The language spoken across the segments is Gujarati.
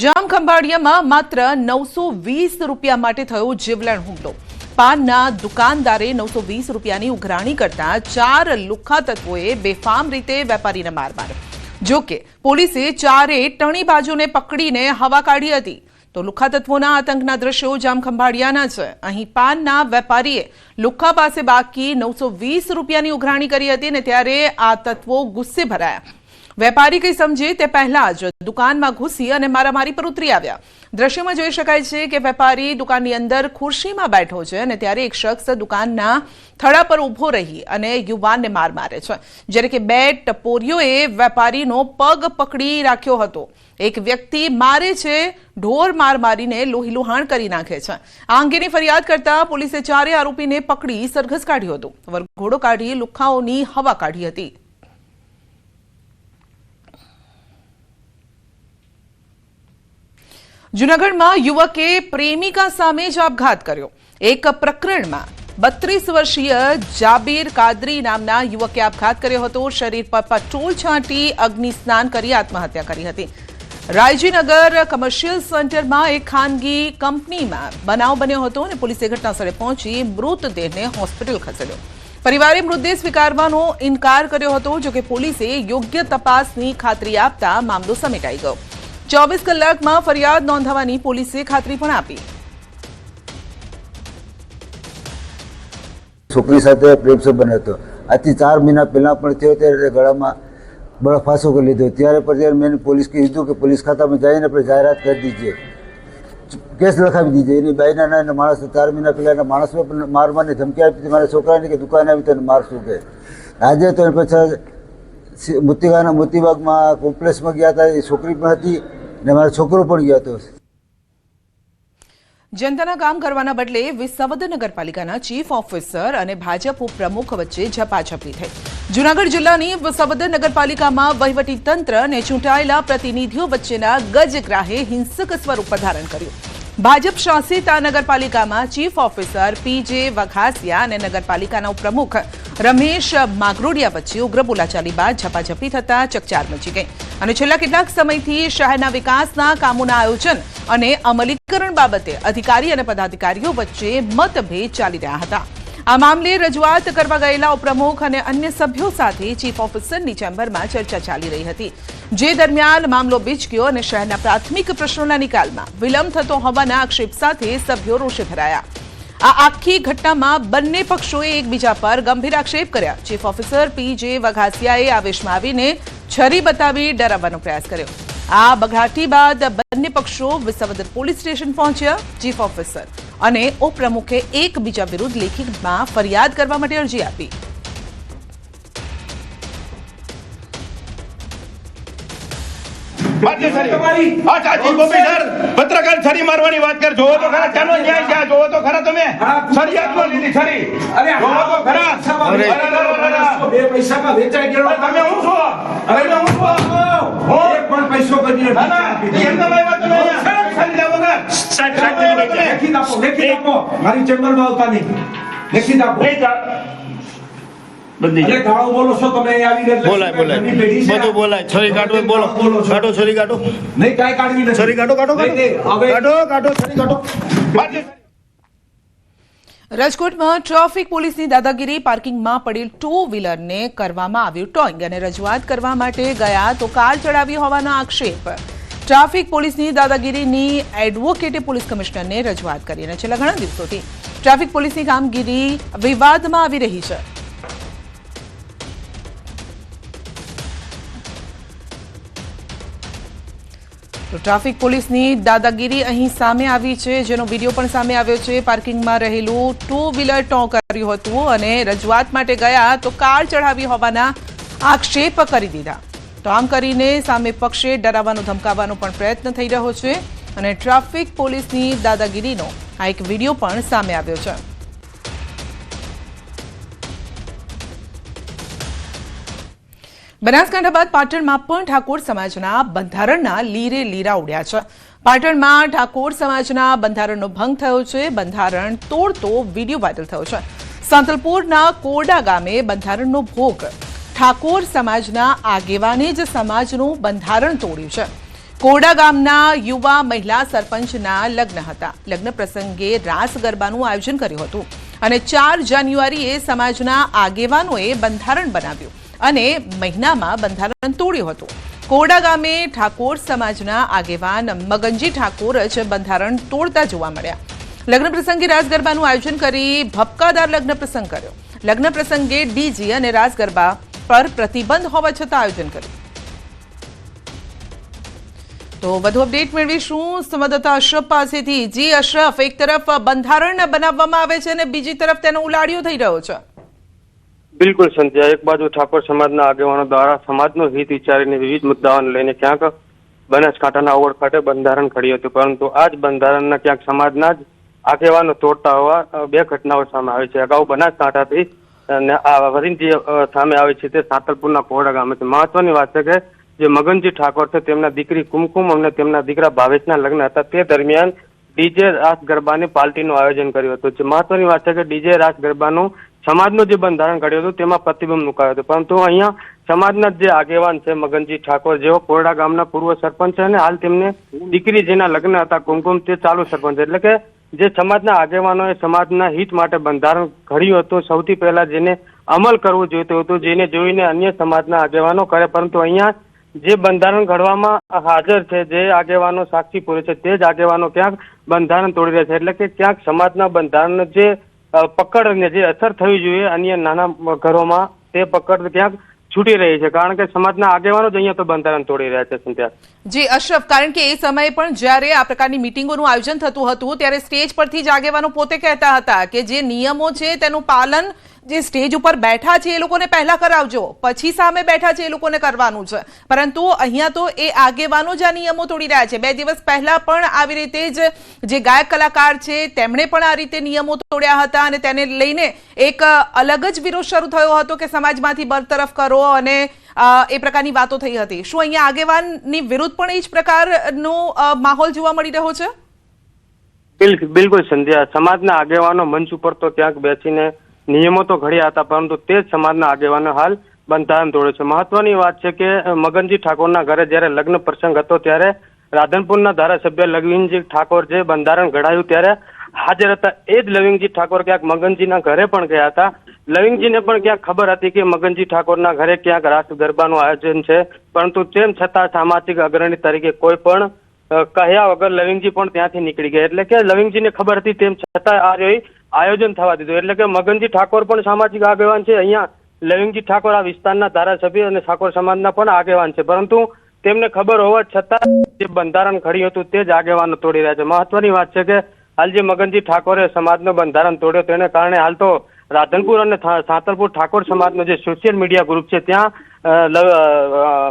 જામખંભાળિયામાં માત્ર 920 રૂપિયા માટે થયો જીવલેણ હુમલો। પાનના દુકાનદારે 920 રૂપિયાની ઉઘરાણી કરતા 4 લુખ્ખા તત્વોએ બેફામ રીતે વેપારીને માર માર્યો। જો કે પોલીસે ચારે ટણી બાજુને પકડીને હવા કાઢી હતી। તો લુખ્ખા તત્વોના આતંકના દ્રશ્યો જામખંભાળિયાના છે। અહીં પાનના વેપારીએ લુખ્ખા પાસે બાકી 920 રૂપિયાની ઉઘરાણી કરી હતી ને ત્યારે આ તત્વો ગુસ્સે ભરાયા। વેપારી કંઈ સમજે તે પહેલા જ દુકાનમાં ઘૂસી અને મારામારી પર ઉતરી આવ્યા। દ્રશ્યમાં જોઈ શકાય છે કે વેપારી દુકાનની અંદર ખુરશીમાં બેઠો છે અને ત્યારે એક શખ્સ દુકાનના થડા પર ઊભો રહી અને યુવાનને માર મારે છે, જ્યારે કે બે ટપોરીઓએ વેપારીનો પગ પકડી રાખ્યો હતો। એક વ્યક્તિ મારે છે, ઢોર માર મારીને લોહીલુહાણ કરી નાખે છે। આ અંગેની ફરિયાદ કરતા પોલીસે ચારે આરોપીને પકડી સરઘસ કાઢ્યો હતો। વરઘોડો કાઢી લુખ્ખાઓની હવા કાઢી હતી। જૂનાગઢમાં યુવકે પ્રેમિકા સામે જ આપઘાત કર્યો। એક પ્રકરણમાં 32 વર્ષીય જાબીર કાદરી નામના યુવકે આપઘાત કર્યો હતો। શરીર પર પેટ્રોલ છાંટી અગ્નિ સ્નાન કરી આત્મહત્યા કરી હતી। રાયજીનગર કમર્શિયલ સેન્ટરમાં એક ખાનગી કંપનીમાં બનાવ બન્યો હતો અને પોલીસે ઘટનાસ્થળે પહોંચી મૃતદેહને હોસ્પિટલ ખસેડ્યો। પરિવારે મૃતદેહ સ્વીકારવાનો ઇનકાર કર્યો હતો, જોકે પોલીસે યોગ્ય તપાસની ખાતરી આપતા મામલો સમેટાઈ ગયો। 24 કલાકમાં ફરિયાદ નોંધાવવાની પોલીસે ખાતરી પણ આપી। છોકરી સાથે પ્રેમ સંબંધ હતો। આજથી 4 મહિના પહેલા પણ થયો ત્યારે ગળામાં બળફાંસો કરી લીધો। ત્યારે પણ મેં પોલીસ કીધું કે પોલીસ ખાતામાં જઈને આપણે જાહેરાત કરી દીજીએ, કેસ લખાવી દીજીએ। એની બાઈના ના માણસ 4 મહિના પહેલા એના માણસને પણ મારવાની ધમકી આપી હતી મારા છોકરાને કે દુકાને આવી તને મારશું કે। આજે તો પછી મોતીબાગમાં કોમ્પ્લેક્સમાં ગયા હતા, એ છોકરી પણ હતી ને મારો છોકરો પણ ગયો હતો। જનતાના કામ કરવાના બદલે વિસાવદર નગરપાલિકાના ચીફ ઓફિસર અને ભાજપ ઉપપ્રમુખ વચ્ચે ઝપાઝપી થઈ। જૂનાગઢ જિલ્લાની વિસાવદર નગરપાલિકામાં વહીવટી તંત્ર અને ચૂંટાયેલા પ્રતિનિધિઓ વચ્ચેના ગજગ્રાહે હિંસક સ્વરૂપ ધારણ કર્યું। ભાજપ શાસિત આ નગરપાલિકામાં ચીફ ઓફિસર પીજે વઘાસિયા અને નગરપાલિકાના ઉપપ્રમુખ રમેશ માગરોડિયા વચ્ચે ઉગ્ર બોલાચાલી બાદ ઝપાઝપી થતા ચકચાર મચી ગઈ અને છેલ્લા કેટલાક સમયથી શહેરના વિકાસના કામોના આયોજન અને અમલીકરણ બાબતે અધિકારી અને પદાધિકારીઓ વચ્ચે મતભેદ ચાલી રહ્યા હતા। આ મામલે રજૂઆત કરવા ગયેલા ઉપપ્રમુખ અને અન્ય સભ્યો સાથે ચીફ ઓફિસરની ચેમ્બરમાં ચર્ચા ચાલી રહી હતી, જે દરમિયાન મામલો બીચક્યો અને શહેરના પ્રાથમિક પ્રશ્નોના નિકાલમાં વિલંબ થતો હોવાના આક્ષેપ સાથે સભ્યો રોષે ભરાયા। આ આખી ઘટનામાં બંને પક્ષોએ એકબીજા પર ગંભીર આક્ષેપ કર્યા। ચીફ ઓફિસર પીજે વઘાસિયાએ આવેશમાં આવીને છરી બતાવી ડરાવવાનો પ્રયાસ કર્યો। આ બઘાટી બાદ બંને પક્ષો વિસાવદર પોલીસ સ્ટેશન પહોંચ્યા। ચીફ ઓફિસર અને ઉપપ્રમુખે એકબીજા વિરુદ્ધ લેખિતમાં ફરિયાદ કરવા માટે અરજી આપી। પત્રકાર છરી મારવાની વાત કર, જોવો તો ખરા ચાનો ન્યાય ક્યાં, જોવો તો ખરા તમે છરી આટલો લીધી છરી, અરે જોવો તો ખરા બે પૈસામાં વેચાઈ ગયો તમે હું છો, અરે હું છો હો એક પણ પૈસો કરી ના ના એમ તો વાત તમે છરી લાવો ને સાહેબ લેખી આપો મારી ચેમ્બરમાં આવતા નહીં, લેખી આપો બંધી એટલે ગાળો બોલો છો તમે આવી રીતે બોલાય બધું બોલાય છરી કાઢો બોલો કાઢો છરી કાઢો નહીં કાઈ કાઢવી નથી છરી કાઢો કાઢો કાઢો છરી કાઢો। રાજકોટમાં ટ્રાફિક પોલીસની દાદાગીરી। પાર્કિંગમાં પડેલ 2 વ્હીલરને કરવામાં આવ્યું ટોઈંગ અને રજૂઆત કરવા માટે ગયા તો કાર ચડાવી હોવાનો આક્ષેપ। ટ્રાફિક પોલીસની દાદાગીરીની એડવોકેટે પોલીસ કમિશનરને રજૂઆત કરી અને છેલ્લા ઘણા દિવસોથી ટ્રાફિક પોલીસની કામગીરી વિવાદમાં આવી રહી છે। તો ટ્રાફિક પોલીસની દાદાગીરી અહીં સામે આવી છે, જેનો વિડીયો પણ સામે આવ્યો છે। પાર્કિંગમાં રહેલું 2 વ્હીલર ટો કર્યું હતું અને રજૂઆત માટે ગયા તો કાર ચઢાવી હોવાના આક્ષેપ કરી દીધા। તો આમ કરીને સામે પક્ષે ડરાવવાનો ધમકાવવાનો પણ પ્રયત્ન થઈ રહ્યો છે અને ટ્રાફિક પોલીસની દાદાગીરીનો આ એક વિડીયો પણ સામે આવ્યો છે। બનાસકાંઠા બાદ પાટણમાં પણ ઠાકોર સમાજના બંધારણના લીરે લીરા ઉડ્યા છે। પાટણમાં ઠાકોર સમાજના બંધારણનો ભંગ થયો છે। બંધારણ તોડતો વિડીયો વાયરલ થયો છે। સાંતલપુરના કોરડા ગામે બંધારણનો ભોગ ઠાકોર સમાજના આગેવાને જ સમાજનું બંધારણ તોડ્યું છે। કોરડા ગામના યુવા મહિલા સરપંચના લગ્ન હતા. લગ્ન પ્રસંગે રાસ ગરબાનું આયોજન કર્યું હતું અને 4 જાન્યુઆરીએ સમાજના આગેવાનોએ બંધારણ બનાવ્યું અને મહિનામાં બંધારણ તોડ્યું હતું. કોરડા ગામે ઠાકોર સમાજના આગેવાન મગનજી ઠાકોર જ બંધારણ તોડતા જોવા મળ્યા. લગ્ન પ્રસંગે રાસ ગરબાનું આયોજન કરી ભપકાદાર લગ્ન પ્રસંગ કર્યો. લગ્ન પ્રસંગે ડીજે અને રાસ ગરબા પર પ્રતિબંધ હોવા છતાં આયોજન કર્યું. તો વધુ અપડેટ મેળવીશું સંવાદદાતા અશરફ પાસેથી. જી અશરફ, એક તરફ બંધારણ બનાવવામાં આવે છે અને બીજી તરફ તેનો ઉલાડિયો થઈ રહ્યો છે. બિલકુલ સંધ્યા, એક બાજુ ઠાકોર સમાજના આગેવાનો દ્વારા સમાજનો હિત વિચારીને વિવિધ મુદ્દાઓને લઈને ક્યાંક બનાસકાંઠાના ઓવડ ખાતે બંધારણ ઘડ્યું હતું, પરંતુ આ જ બંધારણના ક્યાંક સમાજના જ આગેવાનો તોડતા હોવા 2 ઘટનાઓ સામે આવી છે. અગાઉ બનાસકાંઠાથી અને આ વરિંજી સામે આવી છે તે સાતલપુરના કોરડા ગામે છે. મહત્વની વાત છે કે જે મગનજી ઠાકોર છે તેમના દીકરી કુમકુમ અને તેમના દીકરા ભાવેશના લગ્ન હતા. તે દરમિયાન ડીજે રાસ ગરબાની પાર્ટીનું આયોજન કર્યું હતું. જે મહત્વની વાત છે કે ડીજે રાસ ગરબાનું સમાજનું જે બંધારણ ઘડ્યું હતું તેમાં પ્રતિબંધ મુકાયો હતો, પરંતુ અહીંયા સમાજના જે આગેવાન છે મગનજી ઠાકોર, જેઓ કોરડા ગામના પૂર્વ સરપંચ છે અને હાલ તેમને દીકરી જેના લગ્ન હતા કુમકુમ, તે ચાલુ સરપંચ, એટલે કે જે સમાજના આગેવાનોએ સમાજના હિત માટે બંધારણ ઘડ્યું હતું. સૌથી પહેલા જેને અમલ કરવું જોઈતું હતું, જેને જોઈને અન્ય સમાજના આગેવાનો કરે, પરંતુ અહીંયા જે બંધારણ ઘડવામાં હાજર છે, જે આગેવાનો સાક્ષી પૂરે છે, તે જ આગેવાનો ક્યાંક બંધારણ તોડી રહ્યા છે. એટલે કે ક્યાંક સમાજના બંધારણ જે પકડ અને જે અસર થવી જોઈએ અન્ય નાના ઘરોમાં, તે પકડ ક્યાંક છૂટી રહી છે, કારણ કે સમાજના આગેવાનો જ અહીંયા તો બંધારણ તોડી રહ્યા છે. સંધ્યા જી અશરફ, કારણ કે એ સમયે પણ જ્યારે આ પ્રકારની મિટિંગોનું આયોજન થતું હતું ત્યારે સ્ટેજ પરથી જ આગેવાનો પોતે કહેતા હતા કે જે નિયમો છે તેનું પાલન જે સ્ટેજ ઉપર બેઠા છે એ લોકોને પહેલા કરાવજો, પછી સામે બેઠા છે એ લોકોને કરવાનું છે. પરંતુ અહીંયા તો એ આગેવાનો જ આ નિયમો તોડી રહ્યા છે. 2 દિવસ પહેલા પણ આવી રીતે જ જે ગાયક કલાકાર છે તેમણે પણ આ રીતે નિયમો તોડ્યા હતા અને તેને લઈને એક અલગ જ વિરોધ શરૂ થયો હતો કે સમાજમાંથી બરતરફ કરો અને એ પ્રકારની વાતો થઈ હતી. શું અહીંયા આગેવાનની વિરુદ્ધ પણ એ જ પ્રકારનો માહોલ જોવા મળી રહ્યો છે? બિલકુલ સંધ્યા, સમાજના આગેવાનો મંચ ઉપર તો ક્યાંક બેસીને નિયમો તો ઘડ્યા હતા, પરંતુ તે જ સમાજના આગેવાનો હાલ બંધારણ તોડે છે. મહત્વની વાત છે કે મગનજી ઠાકોરના ઘરે જ્યારે લગ્ન પ્રસંગ હતો ત્યારે રાધનપુરના ધારાસભ્ય લવિંગજી ઠાકોર જે બંધારણ ઘડાયું ત્યારે હાજર હતા. એ જ લવિંગજી ઠાકોર ક્યાંક મગનજીના ઘરે પણ ગયા હતા. લવિંગજીને પણ ક્યાંક ખબર હતી કે મગનજી ઠાકોરના ઘરે ક્યાંક રાસ ગરબાનું આયોજન છે, પરંતુ તેમ છતાં સામાજિક અગ્રણી તરીકે કોઈ પણ કહ્યા વગર લવિંગજી પણ ત્યાંથી નીકળી ગયા. એટલે કે લવિંગજીને ખબર હતી, તેમ છતાં આ આયોજન થવા દીધું. એટલે કે મગનજી ઠાકોર પણ સામાજિક આગેવાન છે, અહીંયા લવિંગજી ઠાકોર આ વિસ્તારના ધારાસભ્ય અને ઠાકોર સમાજના પણ આગેવાન છે, પરંતુ તેમને ખબર હોવા છતાં જે બંધારણ ઘડ્યું હતું તે જ આગેવાનો તોડી રહ્યા છે. મહત્વની વાત છે કે હાલ જે મગનજી ઠાકોરે સમાજનું બંધારણ તોડ્યો તેને કારણે હાલ તો રાધનપુર અને સાતલપુર ઠાકોર સમાજનો જે સોશિયલ મીડિયા ગ્રુપ છે ત્યાં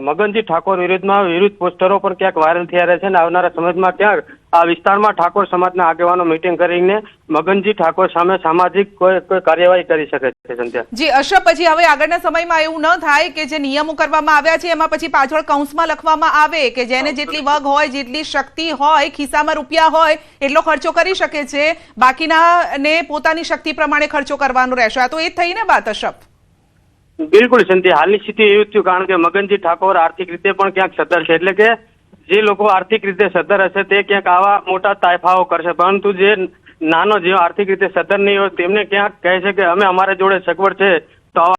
મગનજી ઠાકોર વિરુદ્ધમાં વિરુદ્ધ પોસ્ટરો પણ ક્યાંક વાયરલ થયા રહે છે અને આવનારા સમયમાં ક્યાંક આ વિસ્તારમાં ઠાકોર સમાજના આગેવાનો મીટિંગ કરીને મગનજી ઠાકોર સામે સામાજિક કોઈ કાર્યવાહી કરી શકે છે. સંધ્યા જી અશરફ, પછી હવે આગળના સમયમાં એવું ન થાય કે જે નિયમો કરવામાં આવ્યા છે એમાં પછી પાછળ કૌંસમાં લખવામાં આવે કે જેને જેટલી વગ હોય, જેટલી શક્તિ હોય, ખિસ્સામાં રૂપિયા હોય એટલો ખર્ચો કરી શકે છે, બાકીનાને પોતાની શક્તિ પ્રમાણે ખર્ચો કરવાનો રહેશે. આ તો એ જ થઈ ને વાત અશરફ? બિલકુલ સંધ્યા, હાલની સ્થિતિ એવી થયું, કારણ કે મગનજી ઠાકોર આર્થિક રીતે પણ ક્યાંક સદ્ધર છે. એટલે કે જે લોકો આર્થિક રીતે સદ્ધર હશે તે ક્યાંક આવા મોટા તાયફાઓ કરશે, પરંતુ જે નાનો જે આર્થિક રીતે સદ્ધર નહીં હોય તેમને ક્યાંક કહે છે કે અમે અમારા જોડે સગવડ છે